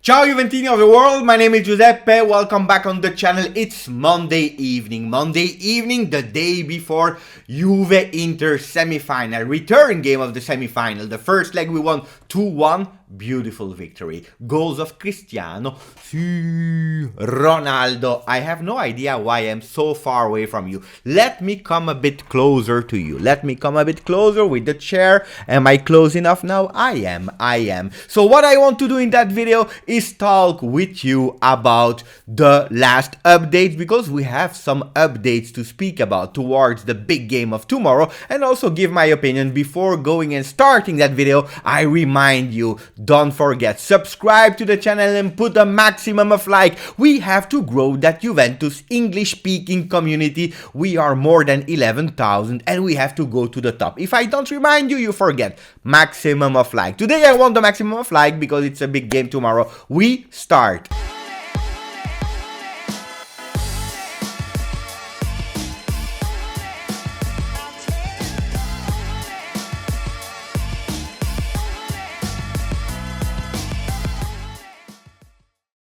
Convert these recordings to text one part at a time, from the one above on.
Ciao Juventini of the world, my name is Giuseppe, welcome back on the channel. It's Monday evening, the day before Juve-Inter semi-final, return game of the semi-final. The first leg we won 2-1, beautiful victory. Goals of Cristiano, Ronaldo. I have no idea why I'm so far away from you. Let me come a bit closer to you. Let me come a bit closer with the chair. Am I close enough now? I am. So what I want to do in that video is talk with you about the last updates, because we have some updates to speak about towards the big game of tomorrow, and also give my opinion. Before going and starting that video, I remind you, don't forget, subscribe to the channel and put a maximum of like. We have to grow that Juventus English speaking community. We are more than 11,000 and we have to go to the top. If I don't remind you, you forget. Maximum of like. Today I want the maximum of like because it's a big game tomorrow. We start.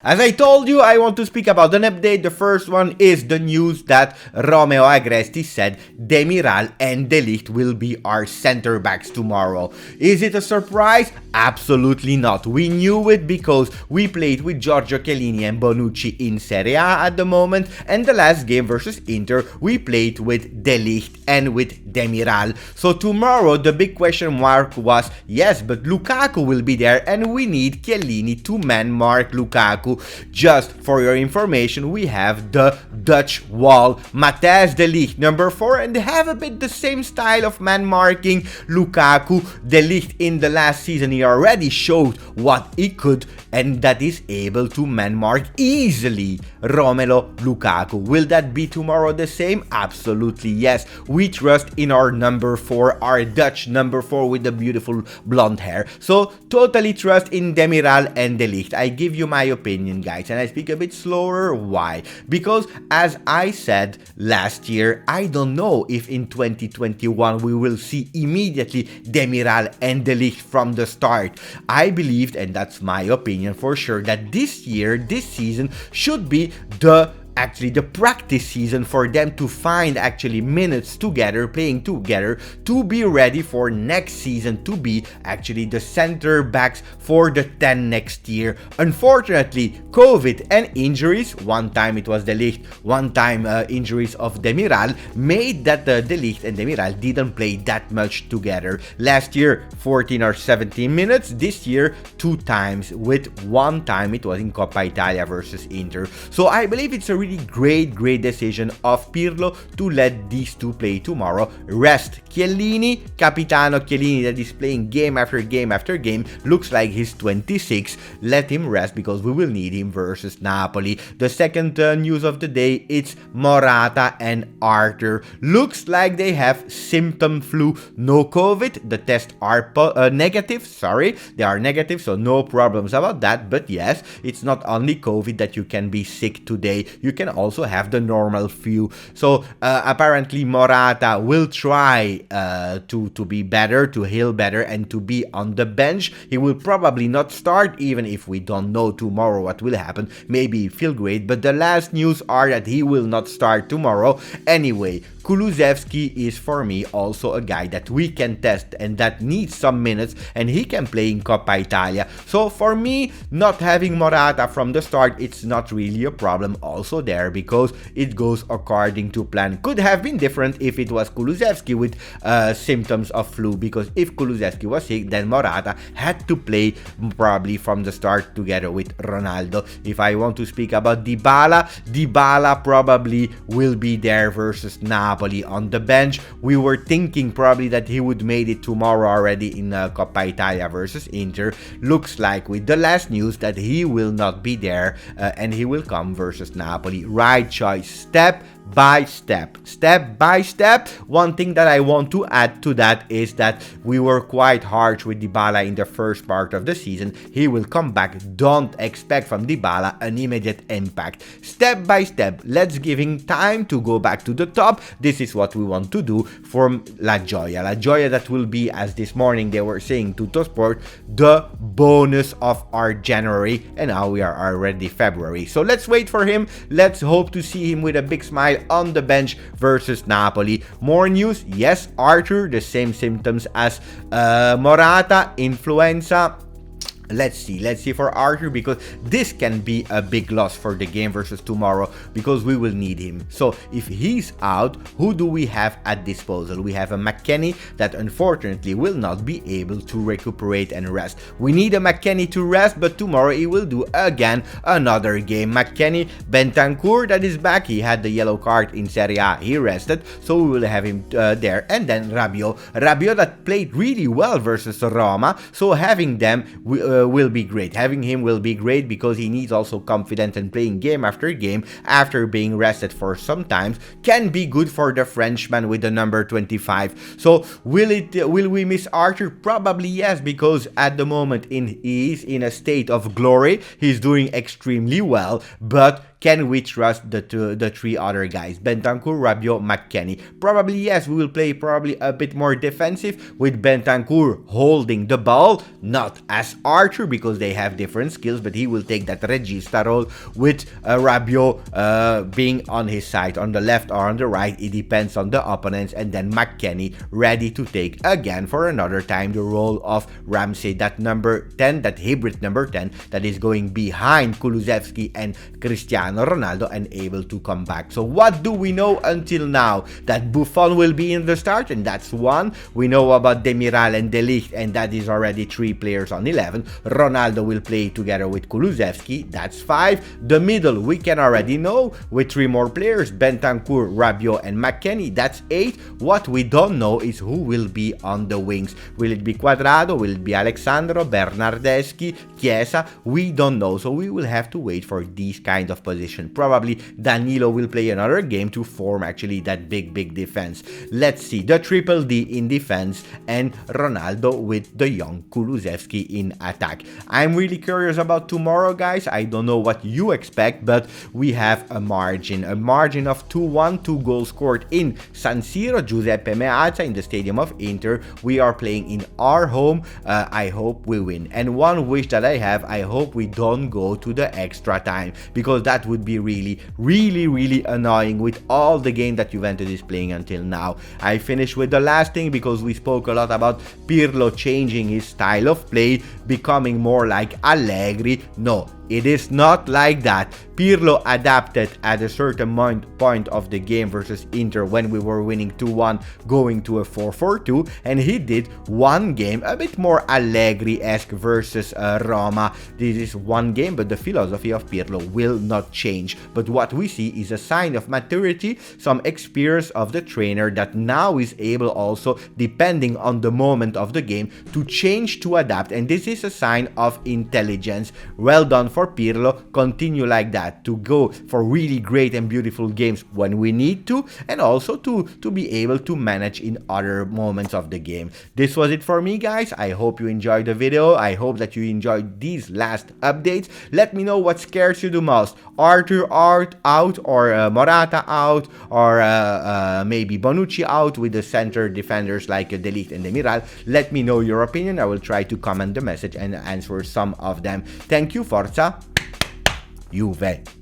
As I told you, I want to speak about an update. The first one is the news that Romeo Agresti said Demiral and De Ligt will be our center backs tomorrow. Is it a surprise? Absolutely not. We knew it because we played with Giorgio Chiellini and Bonucci in Serie A at the moment, and the last game versus Inter we played with De Ligt and with Demiral. So tomorrow the big question mark was, yes, but Lukaku will be there and we need Chiellini to man mark Lukaku. Just for your information, we have the Dutch wall, Matthijs De Ligt, number 4, and they have a bit the same style of man marking Lukaku. De Ligt in the last season, he already showed what he could, and that is able to man mark easily Romelu Lukaku. Will that be tomorrow the same? Absolutely yes. We trust in our number 4, our Dutch number 4 with the beautiful blonde hair. So totally trust in Demiral and De Ligt. I give you my opinion, guys, and I speak a bit slower. Why? Because as I said last year, I don't know if in 2021 we will see immediately Demiral and De Ligt from the start. I believed, and that's my opinion for sure, that this year, this season should be the practice season for them to find minutes together, playing together, to be ready for next season to be the center backs for the 10 next year. Unfortunately, COVID and injuries, one time it was De Ligt, one time injuries of Demiral, made that De Ligt and Demiral didn't play that much together. Last year 14 or 17 minutes, this year 2 times, with one time it was in Coppa Italia versus Inter. So I believe it's a really great decision of Pirlo to let these two play tomorrow. Rest Chiellini, Capitano Chiellini, that is playing game after game after game, looks like he's 26. Let him rest because we will need him versus Napoli. The second news of the day, it's Morata and Arthur. Looks like they have symptom flu, no COVID. The tests are negative, they are negative, so no problems about that. But yes, it's not only COVID that you can be sick today. You can also have the normal flu. So apparently Morata will try to be better, to heal better, and to be on the bench. He will probably not start, even if we don't know tomorrow what will happen. Maybe he'll feel great, but the last news are that he will not start tomorrow. Anyway, Kulusevski is for me also a guy that we can test and that needs some minutes, and he can play in Coppa Italia. So for me, not having Morata from the start, it's not really a problem also there, because it goes according to plan. Could have been different if it was Kulusevski with symptoms of flu, because if Kulusevski was sick, then Morata had to play probably from the start together with Ronaldo. If I want to speak about Dybala probably will be there versus Napoli on the bench. We were thinking probably that he would made it tomorrow already in Coppa Italia versus Inter. Looks like with the last news that he will not be there and he will come versus Napoli. Right choice. Step by step. Step by step. One thing that I want to add to that is that we were quite harsh with Dybala in the first part of the season. He will come back. Don't expect from Dybala an immediate impact. Step by step. Let's give him time to go back to the top. This is what we want to do from La Gioia. La Gioia that will be, as this morning they were saying to Tosport, the bonus of our January, and now we are already February. So let's wait for him. Let's hope to see him with a big smile on the bench versus Napoli. More news, yes, Arthur, the same symptoms as Morata, influenza. Let's see for Arthur, because this can be a big loss for the game versus tomorrow, because we will need him. So if he's out, who do we have at disposal? We have a McKennie that unfortunately will not be able to recuperate and rest. We need a McKennie to rest, but tomorrow he will do again another game. McKennie, Bentancur that is back. He had the yellow card in Serie A. He rested, so we will have him there. And then Rabiot that played really well versus Roma. So having them will be great. Having him will be great because he needs also confidence, and playing game after game after being rested for some time can be good for the Frenchman with the number 25. So will we miss Arthur? Probably yes, because at the moment he is in a state of glory. He's doing extremely well, but can we trust the three other guys? Bentancur, Rabiot, McKennie. Probably yes, we will play probably a bit more defensive with Bentancur holding the ball, not as Arthur because they have different skills, but he will take that regista role with Rabiot being on his side, on the left or on the right. It depends on the opponents, and then McKennie ready to take again for another time the role of Ramsey, that number 10, that hybrid number 10 that is going behind Kulusevski and Cristiano Ronaldo and able to come back. So what do we know until now? That Buffon will be in the start, and that's one. We know about Demiral and De Ligt, and that is already 3 players on 11. Ronaldo will play together with Kulusevski, that's 5. The middle we can already know with 3 more players, Bentancur, Rabiot and McKennie, that's 8. What we don't know is who will be on the wings. Will it be Cuadrado? Will it be Alexandro, Bernardeschi, Chiesa? We don't know, so we will have to wait for these kind of positions. Probably Danilo will play another game to form actually that big defense. Let's see, the triple D in defense and Ronaldo with the young Kulusevski in attack. I'm really curious about tomorrow, guys. I don't know what you expect, but we have a margin of 2-1, 2 goals scored in San Siro, Giuseppe Meazza in the stadium of Inter. We are playing in our home. I hope we win, and one wish that I have, I hope we don't go to the extra time, because that would be really annoying with all the game that Juventus is playing until now. I finished with the last thing because we spoke a lot about Pirlo changing his style of play, becoming more like Allegri. No, it is not like that. Pirlo adapted at a certain point of the game versus Inter when we were winning 2-1, going to a 4-4-2, and he did one game a bit more Allegri-esque versus Roma. This is one game, but the philosophy of Pirlo will not change. But what we see is a sign of maturity, some experience of the trainer that now is able also, depending on the moment of the game, to change, to adapt, and this is a sign of intelligence. Well done for Pirlo. Continue like that, to go for really great and beautiful games when we need to, and also to be able to manage in other moments of the game. This was it for me, guys. I hope you enjoyed the video. I hope that you enjoyed these last updates. Let me know what scares you the most. Arthur out, or Morata out, or maybe Bonucci out with the center defenders like De Ligt and Demiral. Let me know your opinion. I will try to comment the message and answer some of them. Thank you, Forza Juve.